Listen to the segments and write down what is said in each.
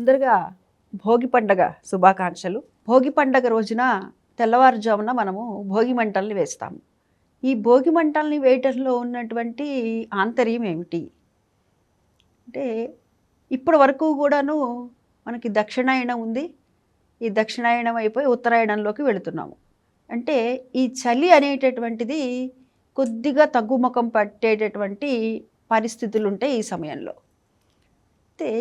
ముందరగా భోగి పండగ శుభాకాంక్షలు. భోగి పండగ రోజున తెల్లవారుజామున మనము భోగి మంటల్ని వేస్తాము. ఈ భోగి మంటల్ని వేయటంలో ఉన్నటువంటి ఆంతర్యం ఏమిటి అంటే, ఇప్పటి వరకు కూడాను మనకి దక్షిణాయనం ఉంది. ఈ దక్షిణాయనం అయిపోయి ఉత్తరాయణంలోకి వెళుతున్నాము. అంటే ఈ చలి అనేటటువంటిది కొద్దిగా తగ్గుముఖం పట్టేటటువంటి పరిస్థితులు ఉంటాయి ఈ సమయంలో. అయితే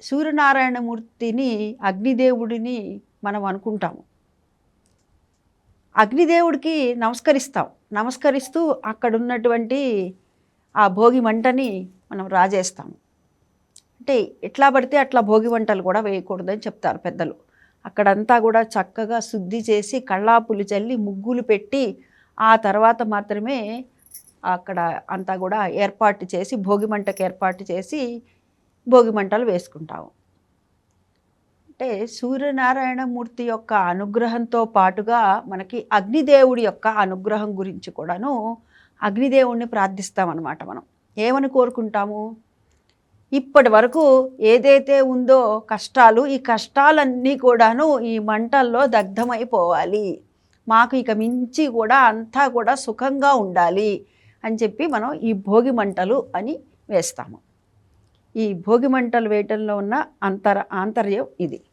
సూర్యనారాయణమూర్తిని, అగ్నిదేవుడిని మనం అనుకుంటాము. అగ్నిదేవుడికి నమస్కరిస్తాం. నమస్కరిస్తూ అక్కడున్నటువంటి ఆ భోగి మంటని మనం రాజేస్తాము. అంటే ఎట్లా పడితే అట్లా భోగి మంటలు కూడా వేయకూడదని చెప్తారు పెద్దలు. అక్కడంతా కూడా చక్కగా శుద్ధి చేసి, కళ్ళాపులు చల్లి, ముగ్గులు పెట్టి, ఆ తర్వాత మాత్రమే అక్కడ అంతా కూడా ఏర్పాటు చేసి, భోగి మంటకు ఏర్పాటు చేసి భోగి మంటలు వేసుకుంటాము. అంటే సూర్యనారాయణమూర్తి యొక్క అనుగ్రహంతో పాటుగా మనకి అగ్నిదేవుడి యొక్క అనుగ్రహం గురించి కూడాను అగ్నిదేవుడిని ప్రార్థిస్తామన్నమాట. మనం ఏమని కోరుకుంటాము? ఇప్పటి వరకు ఏదైతే ఉందో కష్టాలు, ఈ కష్టాలన్నీ కూడాను ఈ మంటల్లో దగ్ధమైపోవాలి, మాకు ఇక మించి కూడా అంతా కూడా సుఖంగా ఉండాలి అని చెప్పి మనం ఈ భోగి మంటలు అని వేస్తాము. ఈ భోగి మంటలు వేయటంలో ఉన్న ఆంతర్యం ఇది.